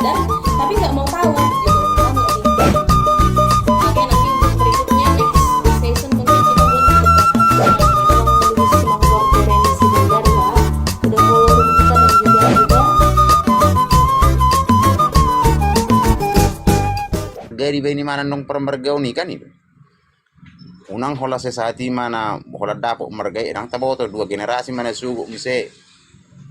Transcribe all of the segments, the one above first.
sadar tapi nggak mau tahu gitu. Paham nggak sih? Oke, nanti untuk berikutnya next session mungkin kita buat lebih semangat Renisi Bulgar ya. Udah follow kita dan juga Gari ba ini mana nung permergau ni kan itu. Unang hola sesati mana hola dapo margai nang taboto dua generasi mana sugu mise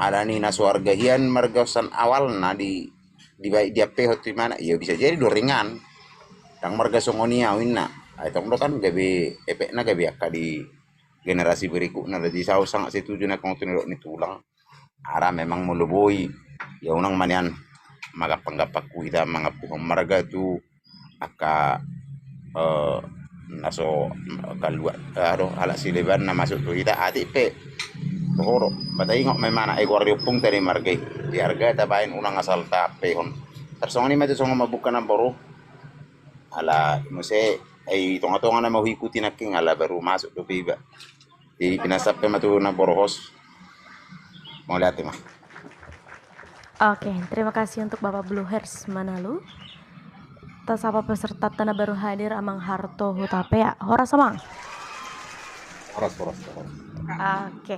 ada ni nasuarga hian margausan awal na di baik dia pehot di mana ya bisa jadi doringan dang marga songonia winna ay tong do kan gabi epek na gabi akka di generasi berikutnya jadi saya sangat setuju na kung tinuro ni tulang ara memang muluboi ya unang manian magapanggap kuita mga marga tu aka naso kalua ala sileban na masuk tu kita ati pe horo batay ngok may mana egor pung teri margay di harga tabain unang asal tape hon tersong ni metu song mabuka na boro ala muse ay tonga-tonga na mahuikuti na king ala baru masuk tu piba di pinasap pe matu na boros mau lihat mah. Oke, terima kasih untuk Bapak Blue Hairs Manalu. Tas apa peserta tanah baru hadir Amang Harto Hutapea. Horas Amang. Horas. Oke.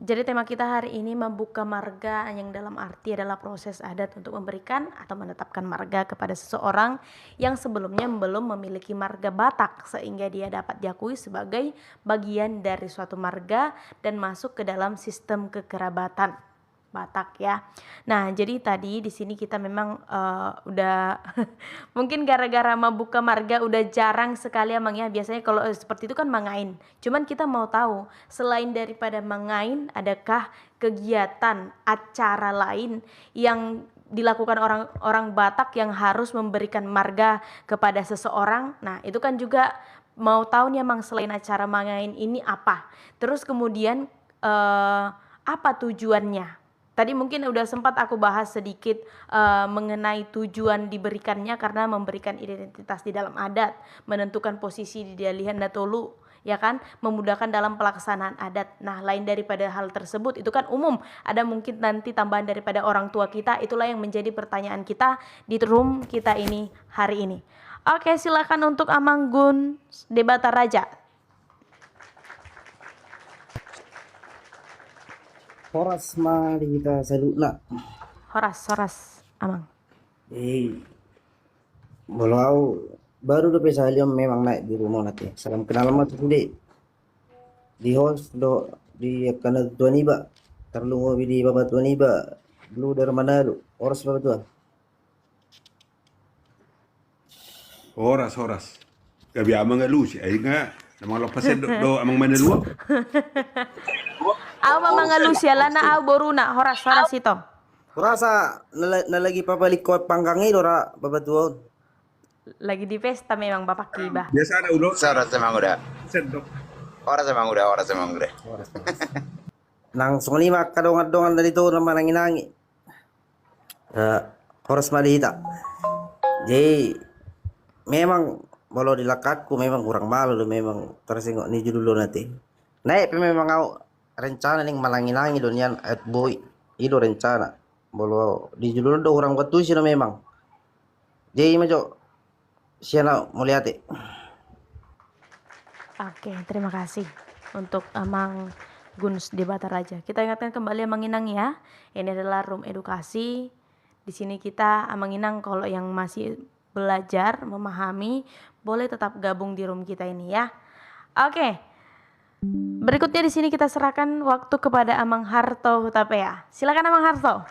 Jadi tema kita hari ini membuka marga yang dalam arti adalah proses adat untuk memberikan atau menetapkan marga kepada seseorang yang sebelumnya belum memiliki marga Batak sehingga dia dapat diakui sebagai bagian dari suatu marga dan masuk ke dalam sistem kekerabatan Batak ya. Nah, jadi tadi di sini kita memang udah mungkin gara-gara membuka marga udah jarang sekali Amang ya. Biasanya kalau seperti itu kan mangain. Cuman kita mau tahu selain daripada mangain adakah kegiatan acara lain yang dilakukan orang-orang Batak yang harus memberikan marga kepada seseorang. Nah, itu kan juga mau tahu nih Amang selain acara mangain ini apa. Terus kemudian apa tujuannya? Tadi mungkin udah sempat aku bahas sedikit mengenai tujuan diberikannya karena memberikan identitas di dalam adat, menentukan posisi di Dalihan Datolu, ya kan, memudahkan dalam pelaksanaan adat. Nah, lain daripada hal tersebut itu kan umum, ada mungkin nanti tambahan daripada orang tua kita, itulah yang menjadi pertanyaan kita di room kita ini hari ini. Oke, silakan untuk Amang Gun Debata Raja. Horas mari kita salutna. Horas Amang. Bolau baru do pesa haliom memang naik di rumah nanti. Salam kenal mah tuh di host do di kana tuani ba. Terlu di babat tuani ba. Lu dari mana lu? Horas babat tuan. Horas. Gabi amang lusi ay nga namang lapasen do amang manalua. Aw mamang Lucia na aw boruna horas ito. Kurasa na lagi papalik ko pangkangi dora babat tuan. Lagi di pesta memang Bapak Kiba. Biasa ada ulo. Horas emang udah. Sendok. Horas emang udah. Nang sunglima kadongan dari itu nama nangi. Horas malita. Jadi memang kalau dilakatku memang kurang malu memang tersinggung ni dulu nanti. Naik memang kau rencana ning malangi-langi donian at boy. Itu rencana. Bolo di dulu do orang batu sih memang. Jadi majo siapa mau lihat. Oke, terima kasih untuk Amang Guns Debata Raja. Kita ingatkan kembali Amang Inang ya. Ini adalah room edukasi. Di sini kita Amang Inang kalau yang masih belajar memahami boleh tetap gabung di room kita ini ya. Oke. Berikutnya di sini kita serahkan waktu kepada Amang Harto Hutapea. Silakan Amang Harto.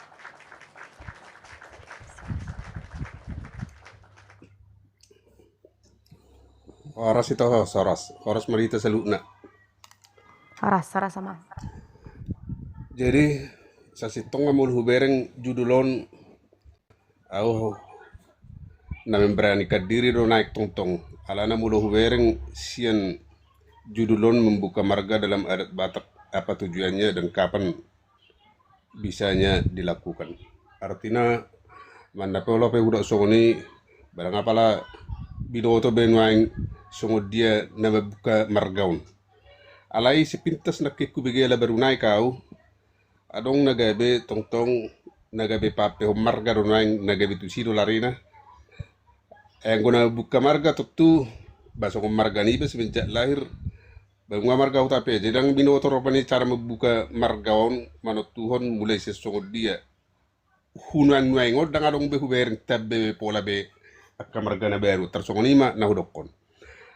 Horas itu horas marita salutna. Horas sama. Jadi sa sitong amul hubereng judulon au na membrani kadiri do naik tongtong alana mulu hubereng sian judulon membuka marga dalam adat Batak, apa tujuannya dan kapan bisanya dilakukan. Artinya manda polo pe udah songoni barang apalah binoto benwaing songo dia na membuka margaun. Alai sepintas nakikubigela baru naik kau adong nagabe tongtong nagabe pape ho marga ro naing nagabe tu sido larina. Guna buka marga tutu baso marga ni semenjak lahir. Baru marga utape jedang binoto ropani cara membuka margaon manot tuhon mulai sesongod dia. Hunan nuaingo dang adong be huber tabbe pola be akka marga na baru tersongonima na hudokon.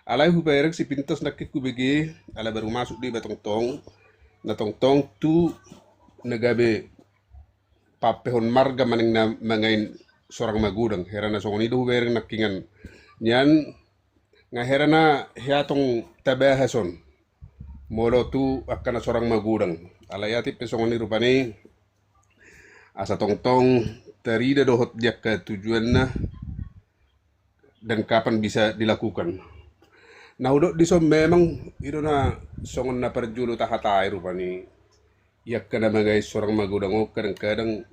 Alai huber si pintas nakik kubege ala baru masuk di batong tong na tong tu nagabe papehon marga maning na mangain sorang magudang herana songoni do huber nakingan nyan nga herana hiatong tabahason molo tu akana sorang magudang alayati pesongoni rupani asa tong terida dohot dia ke tujuannya dan kapan bisa dilakukan. Nah udah diso memang itu na songon na perjulu tahatai rupani yak kana magay sorang magudang kadang-kadang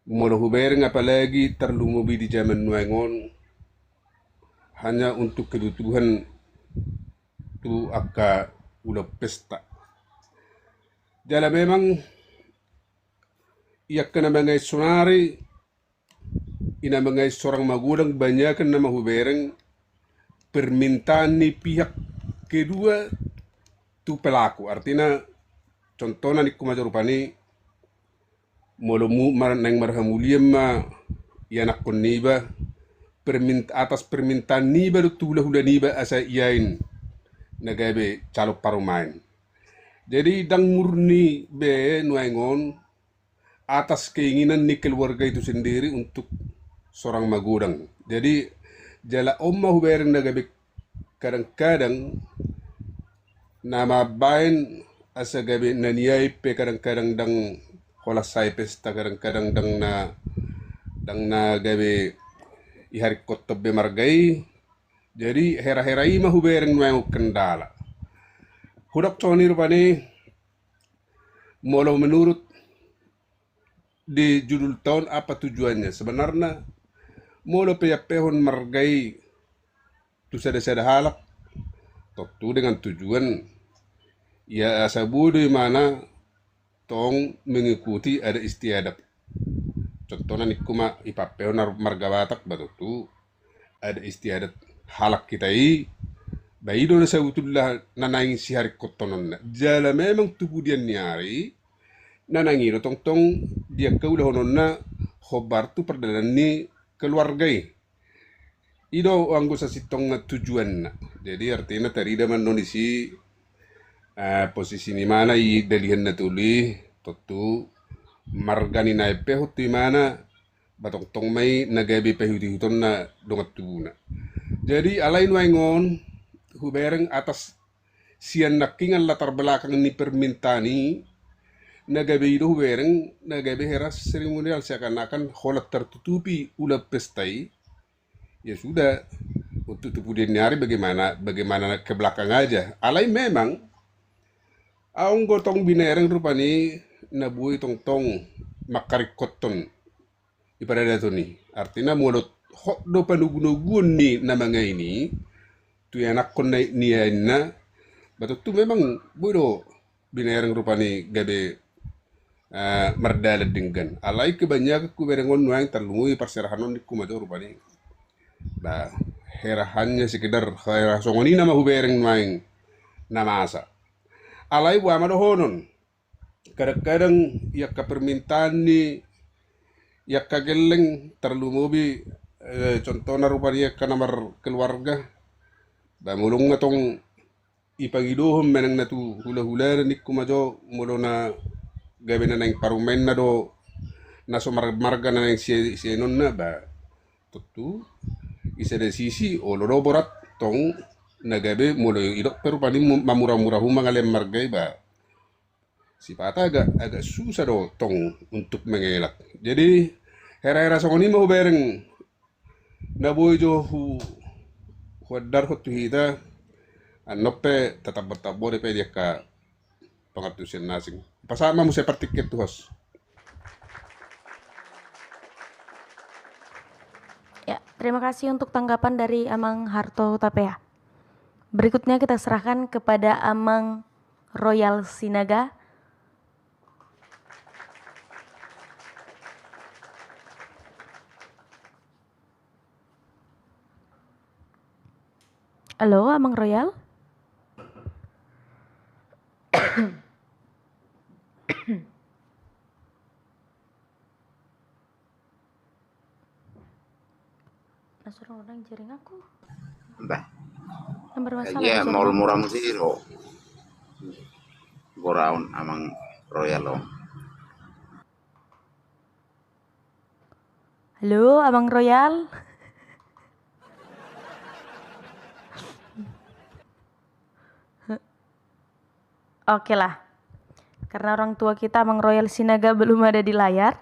molo hubereng apalagi terlumubi di zaman nuangon hanya untuk kebutuhan tu akka udah pesta. Jala memang iyak na mga sunari ina mga sorang magulang banyak na mahubereng permintaan ni pihak kedua tu pelaku. Artinya contohnya ni kumajarupani molomu nang marhamuliam ma yanak kon niba atas permintaan niba do hula niba asa iyain nagabe calok parumain. Jadi dang murni be nuangon atas keinginan ni keluarga itu sendiri untuk seorang magudang. Jadi jala omma hubereng nagabe kadang-kadang nama bain asa gabe naniyai pe kadang-kadang dang holasai pesta kadang-kadang dang na gabe ihari kotob be margai. Jadi hera-herai mah hubereng nuang kendala. Hudak coni rupani molo menurut di judul tahun apa tujuannya sebenarnya molo pehon margai tu sada halak tentu dengan tujuan ya sabudu mana tong mengikuti ada istiadat. Contohnya nikuma ipapehon marga Batak batutu ada istiadat halak kita baido na sautullah nanaing si hari kotonon na jala memang tubuh dia nyari nanangiro tong dia kaulah honon na hobar tu perdalan ni keluargai ido anggo sa sitong na tujuan na. Jadi artinya tarida man nonisi posisi ni mana i dalihan na tuli totu margani na epehot ti mana batong may nagabi pehuti-huton na dongat tubuna. Jadi alain waingon hubereng atas sian nakingan latar belakang ni permintani nagabi itu hubereng nagabi heras seremonial seakan-akan holat tertutupi ulah pestai ya sudah untuk tubuh dia nyari bagaimana ke belakang aja. Alain memang aung gotong binereng rupani nabui tong makarik koton ibarat ni artinya mulut hok do panugun ni namanya ini tu anak kon ni na betul tu memang bodo binereng rupani gabe merdala dengan alai kebanyakan ku berengon nuang terlumui perserahanon di kumajo rupani bah herahannya sekedar herah songoni nama hubereng nuang nama asa alai wa madohonon kadang-kadang ya permintaan ni ya kageleng terlumubi contohnya rupanya ka nomor keluarga mulung nga tong ipagidohom menang na tu hula-hula ni kumajo mulo na gabi na nang parumen na do naso marga na nang sienon na ba tutu isa de sisi o loroborat tong nagabe mulo idok pero panim mamura-mura humangalem margay ba sipata agak susah do tong untuk mengelak. Jadi hera-hera songoni mau bereng naboy jo huadar hotu hita anope tetap bertabor pe dia ka pengatusan nasing. Pasama mo seperti itu hos. Ya, terima kasih untuk tanggapan dari Amang Harto Tapea. Berikutnya kita serahkan kepada Amang Royal Sinaga. Halo, Amang Royal? Nasuruh orang jaring aku. Entah. Yang bermasalah Ya, jaring mau aku. murah sih lo. Goraun amang royal lo. Halo, Abang Royal. Oke lah. Karena orang tua kita Abang Royal Sinaga belum ada di layar,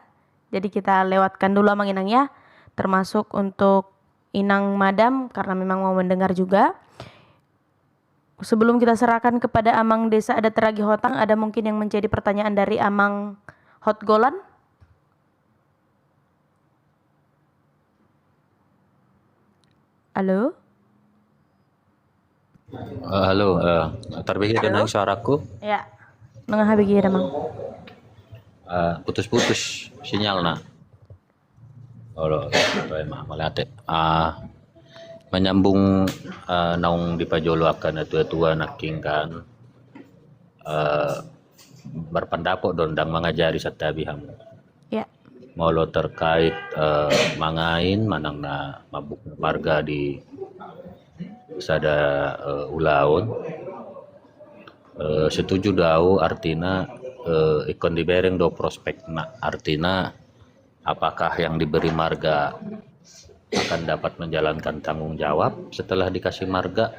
jadi kita lewatkan dulu Abang Inang ya. Termasuk untuk Inang Madam karena memang mau mendengar juga. Sebelum kita serahkan kepada Amang Desa Adat Ragi Hotang, ada mungkin yang menjadi pertanyaan dari Amang Hotgolan? Halo? Halo, terbagi dengan suaraku, Ya. Nengah habis ya, Mang. putus-putus sinyal na. Olo, emang malate. Menyambung naung di pajolo akan tua-tua naking kan berpendapat dondang mengajari satabiham. Ya. Molo terkait mangain manang na mabuk marga di sada ulaon. Setuju dau artina ikon dibereng do prospek na artina apakah yang diberi marga akan dapat menjalankan tanggung jawab setelah dikasih marga.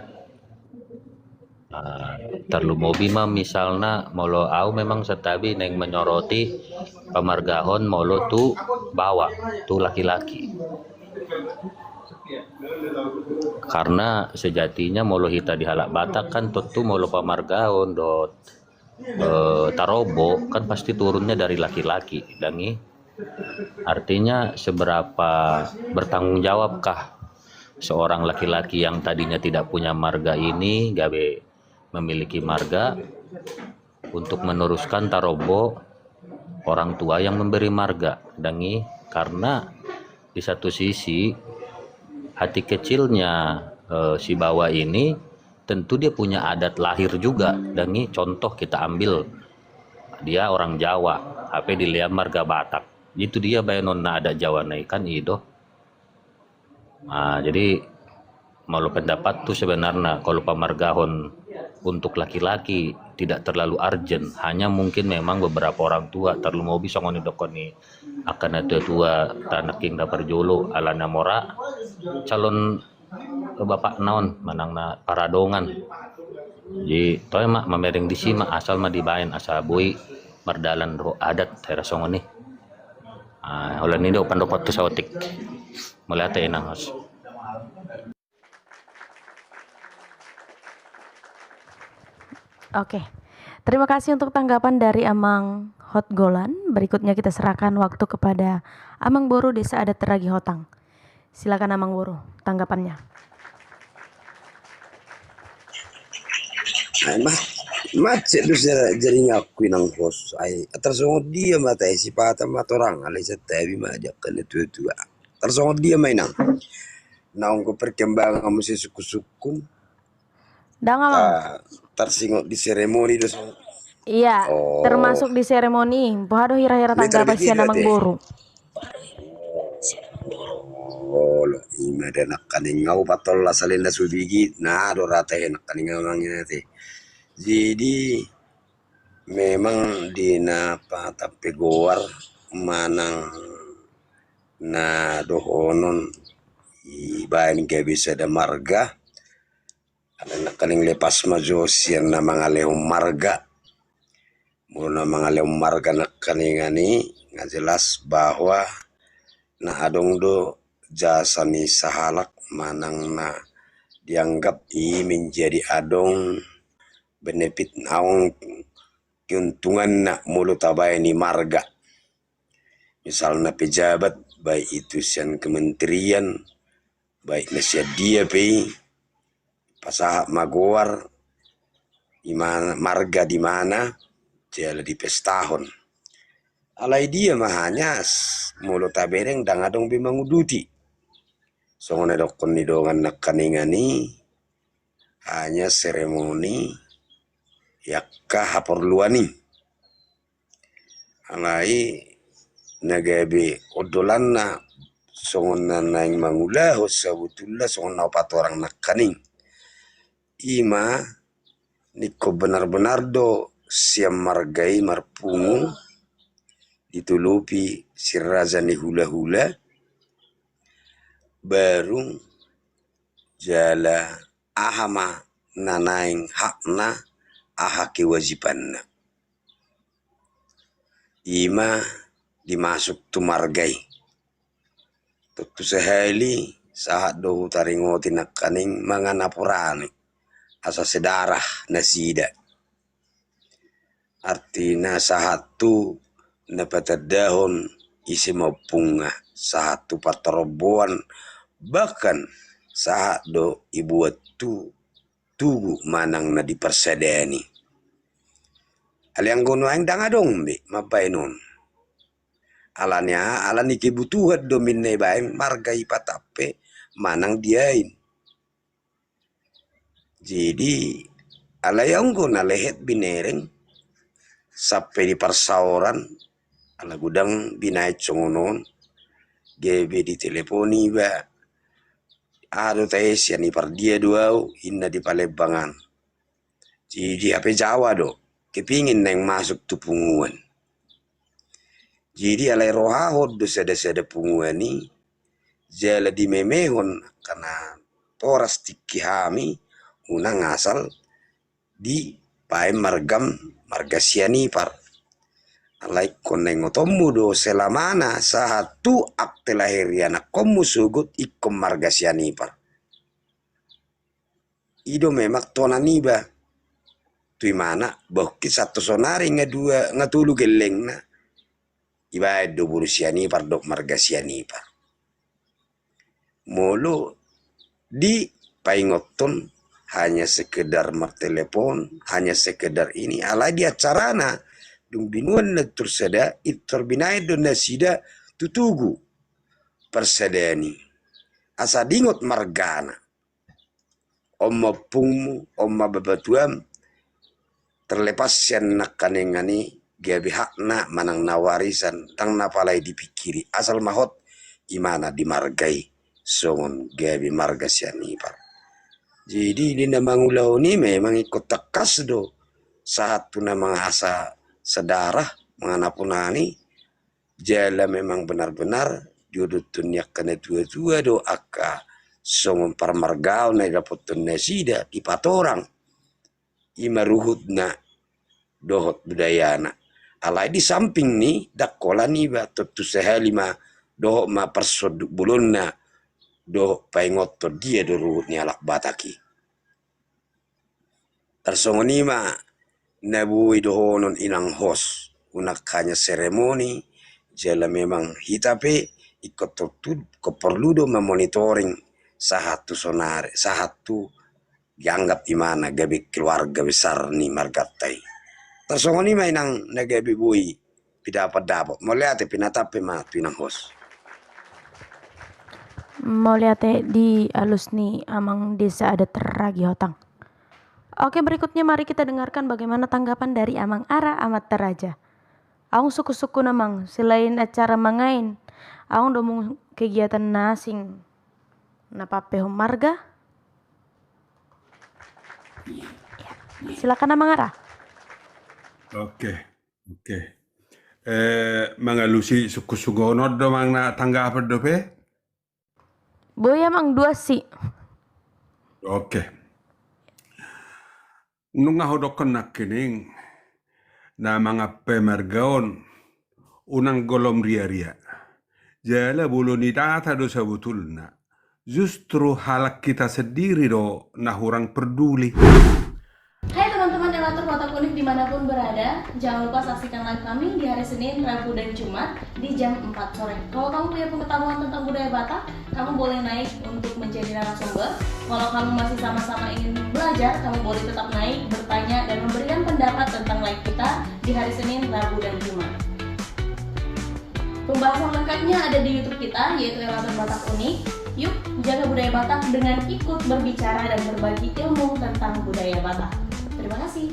Terlu mobi mah misalnya molo au memang setabi neng menyoroti pemargahon molo tu bawa tu laki-laki. Karena sejatinya molo hita di halak Batak kan tentu molo pamargaon dot tarobo kan pasti turunnya dari laki-laki dangi. Artinya seberapa bertanggung jawabkah seorang laki-laki yang tadinya tidak punya marga ini gawe memiliki marga untuk meneruskan tarobo orang tua yang memberi marga dangi. Karena di satu sisi hati kecilnya si bawa ini tentu dia punya adat lahir juga dangi. Contoh kita ambil dia orang Jawa HP dilihat marga Batak itu dia bayanon na adat Jawa naikan itu. Jadi malu pendapat tuh sebenarnya kalau pamargahon untuk laki-laki tidak terlalu urgent, hanya mungkin memang beberapa orang tua terlalu mau bisa ngoni dokoni akan tua tanah king dapar jolo ala namora calon bapak naon manang na paradongan. Jadi toy mak mamereng di sima asal mah dibain asal bui mardalan ro adat tera songoni. Ulan ini pandokot tu saotik melate enang hos. Oke, terima kasih untuk tanggapan dari Amang Hotgolan. Berikutnya kita serahkan waktu kepada Amang Boru Desa Adat Ragi Hotang. Silakan Amang Boru, tanggapannya. Macet tu jaring aku nang pos ai tersongot dia mata si pata mata orang alai setabi ma dia kena tua tersongot dia mainang naung ko perkembangan kamu si suku-sukun Dang Amang. tersingok di seremoni dos Iya, termasuk di seremoni. Pohado hira-hira tanggapan si Amang Boru. lo ima de nak kaningau patol la salinda subigi na do rata nak kaningau mangina te jadi memang di napa tapi goar manang na dohonon ibain ke bisa ada marga ada nak kaning lepas majosian na mga lehong marga muna mga lehong marga nak kaningani nga jelas bahwa na adong do jasa ni sahalak manang na dianggap menjadi adong benefit naong keuntungan na mulut tabay ni marga. Misalnya pejabat, baik itu sian kementerian, baik na siya dia pay, pasahap magowar, imana, marga di mana, siya di pestahon. Alay dia mahanyas, mulut tabereng dangadong bimanguduti. So nga dokon ni dongan na kaningani, hanya seremoni yakka haporluani alai nagabe odolanna songon nanaing mangulah sabutullah songon naopat orang nakaning ima niko benar-benar do siam margai marpungu ditulupi sirazani hula-hula baru jala ahama nanaing hakna aha kewajibanna ima dimasuk tu margai tentu sehali saat do taringoti nakaning manganapurani asa sedarah nasida artina sahatu napatadahon isi mapunga satu pateroboan bahkan saat do ibu tu tugu manang na dipersedeni aliang gono ang dangadong bi mapainon alanya alani kebutuhan dominne bae margai patape manang diain jadi alayang gono lehet binereng sampai di persauran ala gudang binai congonon gebe di teleponi ba ado tes yani par dia duau inna di Palembang jadi apa Jawa do kepingin neng masuk tu punguan jadi alai rohahod do sada punguan ni jala di memehon karena toras tikihami unang asal di pae marga siani par alai koneng otomu do selamana satu akte lahiriana komu sugut ikom marga siani par ido memak tonaniba tui mana bohki satu sonari ngadua ngatulu geleng na iba do buru siani par dok marga siani par molo di paingoton hanya sekedar martelepon hanya sekedar ini alai dia carana dung binuan na tursada itorbinay do na sida tutugu persedeni asa dingot margana omma pungmu omma babatuam terlepas yan nakanengani gabi hakna manang nawarisan tang napalay dipikiri asal mahot imana di margai songon gabi marga sianipar jadi di namangulaw ni memang ikut tekas do saat tuna mangasa sedarah menganapunani jala memang benar-benar judutun yakane tua-tua do akka songon parmargao na dapotun nasida ipatorang imaruhudna dohot budayana alai di samping ni dakola ni ba tutu sehalima dohot ma persoduk bulunna dohot paingoto dia do ruhut ni alak bataki tersongonima nabui dohonon inang hos unak hanya seremoni jala memang hitape ikut keperludo memonitoring sahatu sonare sahatu dianggap imana gabi keluarga besar ni margatai tersongoni mainang nagabi bui pidapat dapat mau lihat pinatape ma pinang hos mau lihat di alus nih amang desa ada teragi hotang. Oke, berikutnya mari kita dengarkan bagaimana tanggapan dari Amang Ara Amat Teraja. Aung suku-suku namang selain acara mangain, aung domong kegiatan nasing napape marga. Ya, silakan Amang Ara. Oke. Mangalusi suku-suku ono do mang na tanggapan do pe? Boya mang dua sih. Oke. Nung ngahodokon na kining na mga pemergaon unang golom ria-ria. Jala bulu ni data do sebetulnya. Justru halak kita sendiri do na hurang peduli. Hai teman-teman relator Kotak Unik dimanapun berada, jangan lupa saksikan live kami di hari Senin, Rabu, dan Jumat di jam 4 sore. Kalau kamu punya pengetahuan tentang budaya Batak, kamu boleh naik untuk menjadi narasumber. Kalau kamu masih sama-sama ingin belajar, kamu boleh tetap naik, bertanya, dan memberikan pendapat tentang live kita di hari Senin, Rabu, dan Jumat. Pembahasan lengkapnya ada di YouTube kita, yaitu Relator Batak Unik. Yuk, jaga budaya Batak dengan ikut berbicara dan berbagi ilmu tentang budaya Batak. Terima kasih.